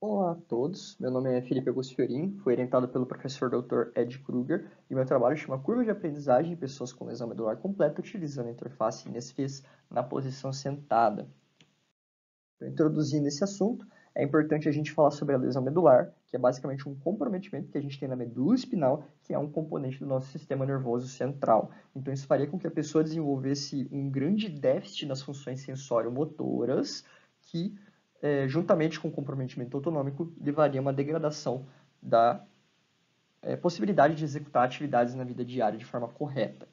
Olá a todos, meu nome é Felipe Augusto Fiorin, fui orientado pelo professor Dr. Ed Kruger e meu trabalho chama Curva de Aprendizagem em Pessoas com Lesão Medular Completa utilizando a interface Nesfis na posição sentada. Para introduzir nesse assunto, é importante a gente falar sobre a lesão medular, que é basicamente um comprometimento que a gente tem na medula espinal, que é um componente do nosso sistema nervoso central. Então, isso faria com que a pessoa desenvolvesse um grande déficit nas funções sensório-motoras, que, juntamente com o comprometimento autonômico, levaria a uma degradação da possibilidade de executar atividades na vida diária de forma correta.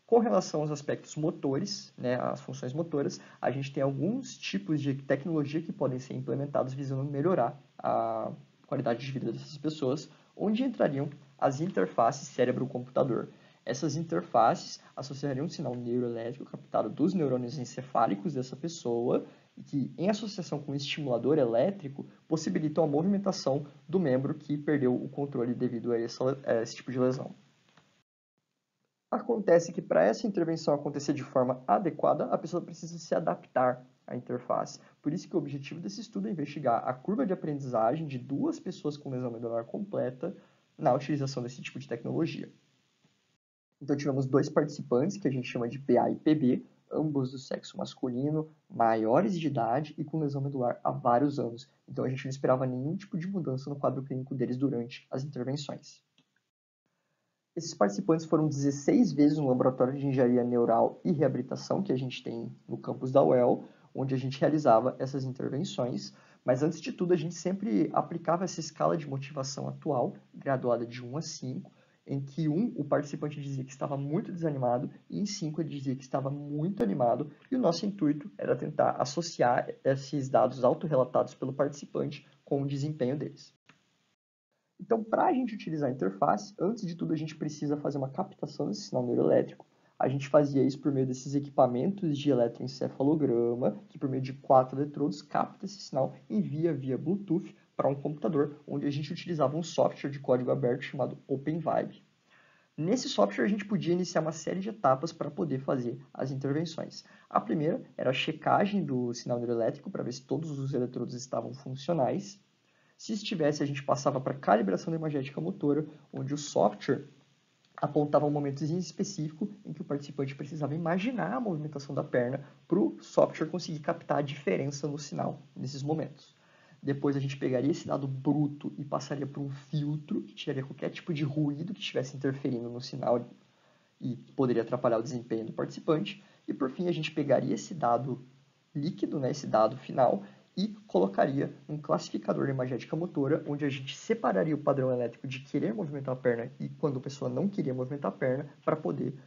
Com relação aos aspectos motores, né, as funções motoras, a gente tem alguns tipos de tecnologia que podem ser implementados visando melhorar a qualidade de vida dessas pessoas, onde entrariam as interfaces cérebro-computador. Essas interfaces associariam um sinal neuroelétrico captado dos neurônios encefálicos dessa pessoa, que, em associação com um estimulador elétrico, possibilitam a movimentação do membro que perdeu o controle devido a esse tipo de lesão. Acontece que para essa intervenção acontecer de forma adequada, a pessoa precisa se adaptar à interface. Por isso que o objetivo desse estudo é investigar a curva de aprendizagem de duas pessoas com lesão medular completa na utilização desse tipo de tecnologia. Então tivemos dois participantes, que a gente chama de PA e PB, ambos do sexo masculino, maiores de idade e com lesão medular há vários anos. Então a gente não esperava nenhum tipo de mudança no quadro clínico deles durante as intervenções. Esses participantes foram 16 vezes no laboratório de engenharia neural e reabilitação que a gente tem no campus da UEL, onde a gente realizava essas intervenções. Mas antes de tudo, a gente sempre aplicava essa escala de motivação atual, graduada de 1 a 5, em que 1 o participante dizia que estava muito desanimado e em 5 ele dizia que estava muito animado. E o nosso intuito era tentar associar esses dados autorrelatados pelo participante com o desempenho deles. Então, para a gente utilizar a interface, antes de tudo a gente precisa fazer uma captação desse sinal neuroelétrico. A gente fazia isso por meio desses equipamentos de eletroencefalograma, que por meio de 4 eletrodos capta esse sinal e envia via Bluetooth para um computador, onde a gente utilizava um software de código aberto chamado OpenVibe. Nesse software a gente podia iniciar uma série de etapas para poder fazer as intervenções. A primeira era a checagem do sinal neuroelétrico para ver se todos os eletrodos estavam funcionais. Se estivesse, a gente passava para calibração da imagética motora, onde o software apontava um momentozinho específico em que o participante precisava imaginar a movimentação da perna para o software conseguir captar a diferença no sinal nesses momentos. Depois a gente pegaria esse dado bruto e passaria por um filtro que tiraria qualquer tipo de ruído que estivesse interferindo no sinal e poderia atrapalhar o desempenho do participante. E por fim a gente pegaria esse dado líquido, né, esse dado final, e colocaria um classificador de imagética motora, onde a gente separaria o padrão elétrico de querer movimentar a perna e quando a pessoa não queria movimentar a perna, para poder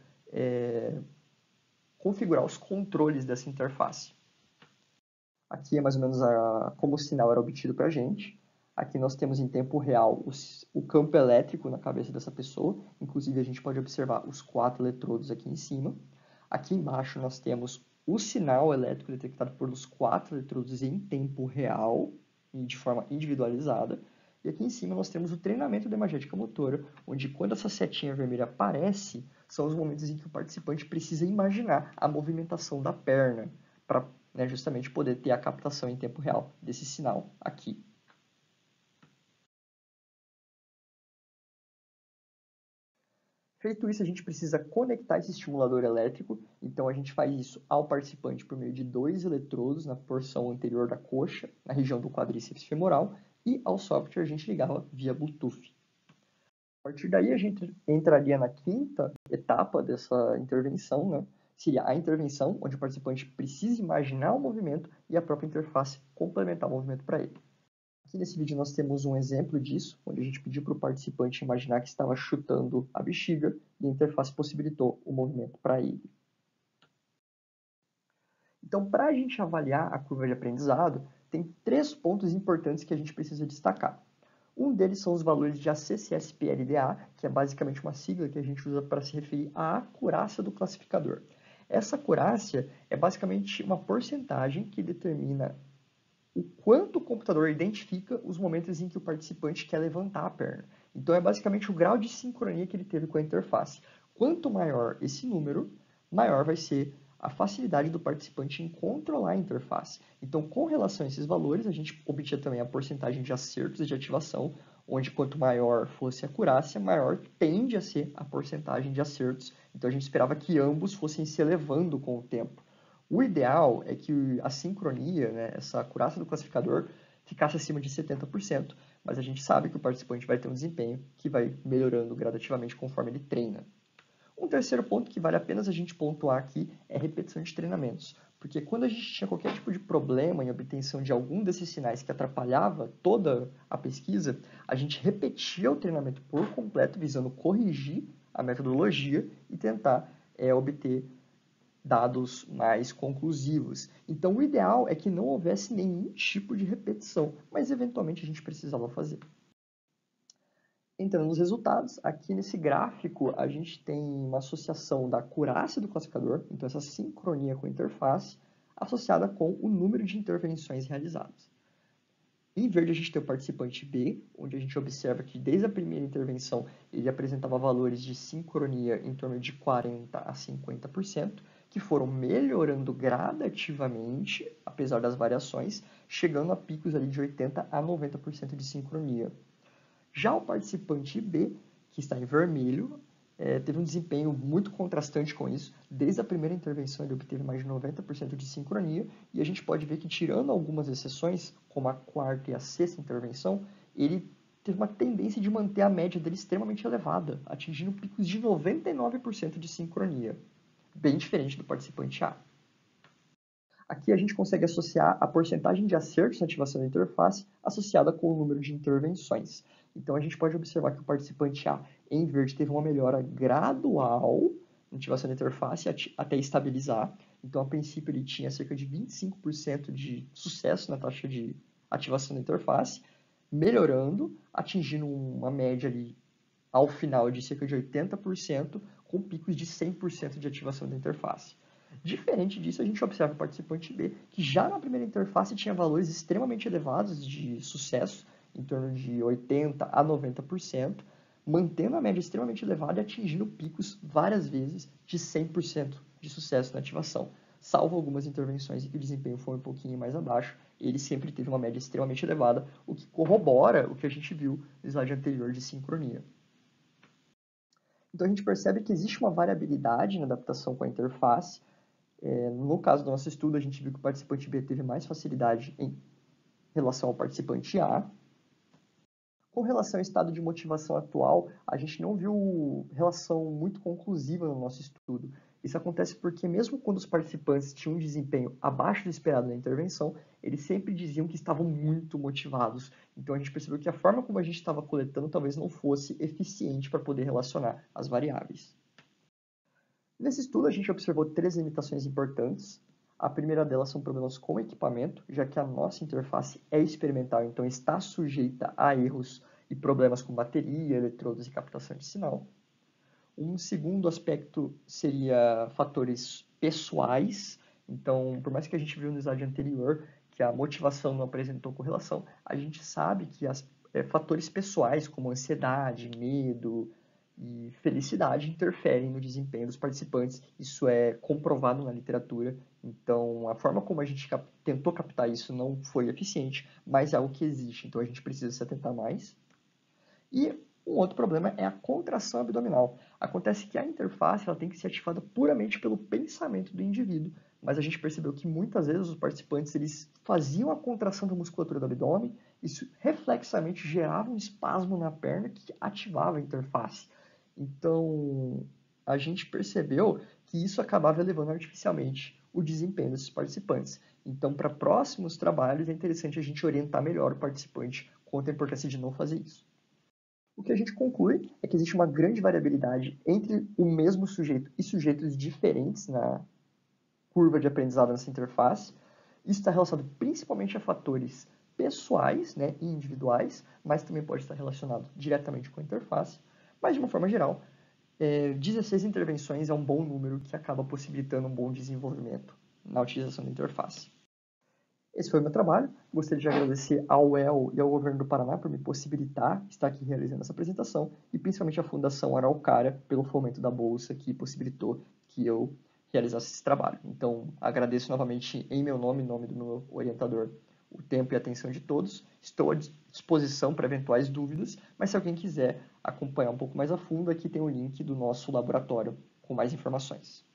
configurar os controles dessa interface. Aqui é mais ou menos como o sinal era obtido para a gente. Aqui nós temos em tempo real o campo elétrico na cabeça dessa pessoa. Inclusive, a gente pode observar os 4 eletrodos aqui em cima. Aqui embaixo nós temos o sinal elétrico detectado pelos 4 eletrodos em tempo real e de forma individualizada. E aqui em cima nós temos o treinamento da imagética motora, onde quando essa setinha vermelha aparece, são os momentos em que o participante precisa imaginar a movimentação da perna para justamente poder ter a captação em tempo real desse sinal aqui. Feito isso, a gente precisa conectar esse estimulador elétrico, então a gente faz isso ao participante por meio de 2 eletrodos na porção anterior da coxa, na região do quadríceps femoral, e ao software a gente ligava via Bluetooth. A partir daí a gente entraria na 5ª etapa dessa intervenção, né? Seria a intervenção, onde o participante precisa imaginar o movimento e a própria interface complementar o movimento para ele. Aqui nesse vídeo nós temos um exemplo disso, onde a gente pediu para o participante imaginar que estava chutando a bexiga e a interface possibilitou o movimento para ele. Então, para a gente avaliar a curva de aprendizado, tem 3 pontos importantes que a gente precisa destacar. Um deles são os valores de ACCSP-LDA, que é basicamente uma sigla que a gente usa para se referir à acurácia do classificador. Essa acurácia é basicamente uma porcentagem que determina o quanto o computador identifica os momentos em que o participante quer levantar a perna. Então, é basicamente o grau de sincronia que ele teve com a interface. Quanto maior esse número, maior vai ser a facilidade do participante em controlar a interface. Então, com relação a esses valores, a gente obtinha também a porcentagem de acertos e de ativação, onde quanto maior fosse a acurácia, maior tende a ser a porcentagem de acertos. Então, a gente esperava que ambos fossem se elevando com o tempo. O ideal é que a sincronia, né, essa acurácia do classificador, ficasse acima de 70%, mas a gente sabe que o participante vai ter um desempenho que vai melhorando gradativamente conforme ele treina. Um terceiro ponto que vale apenas a gente pontuar aqui é a repetição de treinamentos, porque quando a gente tinha qualquer tipo de problema em obtenção de algum desses sinais que atrapalhava toda a pesquisa, a gente repetia o treinamento por completo, visando corrigir a metodologia e tentar obter dados mais conclusivos. Então, o ideal é que não houvesse nenhum tipo de repetição, mas eventualmente a gente precisava fazer. Entrando nos resultados, aqui nesse gráfico a gente tem uma associação da acurácia do classificador, então essa sincronia com a interface, associada com o número de intervenções realizadas. Em verde a gente tem o participante B, onde a gente observa que desde a primeira intervenção ele apresentava valores de sincronia em torno de 40% a 50%, que foram melhorando gradativamente, apesar das variações, chegando a picos ali de 80% a 90% de sincronia. Já o participante B, que está em vermelho, teve um desempenho muito contrastante com isso. Desde a primeira intervenção ele obteve mais de 90% de sincronia, e a gente pode ver que, tirando algumas exceções, como a quarta e a sexta intervenção, ele teve uma tendência de manter a média dele extremamente elevada, atingindo picos de 99% de sincronia, bem diferente do participante A. Aqui a gente consegue associar a porcentagem de acertos na ativação da interface associada com o número de intervenções. Então, a gente pode observar que o participante A, em verde, teve uma melhora gradual na ativação da interface até estabilizar. Então, a princípio, ele tinha cerca de 25% de sucesso na taxa de ativação da interface, melhorando, atingindo uma média ali, ao final, de cerca de 80%, com picos de 100% de ativação da interface. Diferente disso, a gente observa o participante B, que já na primeira interface tinha valores extremamente elevados de sucesso, em torno de 80% a 90%, mantendo a média extremamente elevada e atingindo picos várias vezes de 100% de sucesso na ativação. Salvo algumas intervenções em que o desempenho foi um pouquinho mais abaixo, ele sempre teve uma média extremamente elevada, o que corrobora o que a gente viu no slide anterior de sincronia. Então, a gente percebe que existe uma variabilidade na adaptação com a interface. No caso do nosso estudo, a gente viu que o participante B teve mais facilidade em relação ao participante A. Com relação ao estado de motivação atual, a gente não viu relação muito conclusiva no nosso estudo. Isso acontece porque, mesmo quando os participantes tinham um desempenho abaixo do esperado na intervenção, eles sempre diziam que estavam muito motivados. Então, a gente percebeu que a forma como a gente estava coletando talvez não fosse eficiente para poder relacionar as variáveis. Nesse estudo, a gente observou 3 limitações importantes. A primeira delas são problemas com o equipamento, já que a nossa interface é experimental, então está sujeita a erros e problemas com bateria, eletrodos e captação de sinal. Um segundo aspecto seria fatores pessoais. Então, por mais que a gente viu no slide anterior que a motivação não apresentou correlação, a gente sabe que fatores pessoais, como ansiedade, medo e felicidade, interferem no desempenho dos participantes. Isso é comprovado na literatura. Então, a forma como a gente tentou captar isso não foi eficiente, mas é algo que existe. Então, a gente precisa se atentar mais. E um outro problema é a contração abdominal. Acontece que a interface ela tem que ser ativada puramente pelo pensamento do indivíduo, mas a gente percebeu que muitas vezes os participantes eles faziam a contração da musculatura do abdômen, isso reflexamente gerava um espasmo na perna que ativava a interface. Então, a gente percebeu que isso acabava elevando artificialmente o desempenho desses participantes. Então, para próximos trabalhos, é interessante a gente orientar melhor o participante quanto à importância de não fazer isso. O que a gente conclui é que existe uma grande variabilidade entre o mesmo sujeito e sujeitos diferentes na curva de aprendizado nessa interface. Isso está relacionado principalmente a fatores pessoais, né, e individuais, mas também pode estar relacionado diretamente com a interface. Mas, de uma forma geral, 16 intervenções é um bom número que acaba possibilitando um bom desenvolvimento na utilização da interface. Esse foi o meu trabalho. Gostaria de agradecer ao UEL e ao Governo do Paraná por me possibilitar estar aqui realizando essa apresentação e principalmente à Fundação Araucária pelo fomento da bolsa que possibilitou que eu realizasse esse trabalho. Então, agradeço novamente em meu nome, em nome do meu orientador, o tempo e a atenção de todos. Estou à disposição para eventuais dúvidas, mas se alguém quiser acompanhar um pouco mais a fundo, aqui tem o link do nosso laboratório com mais informações.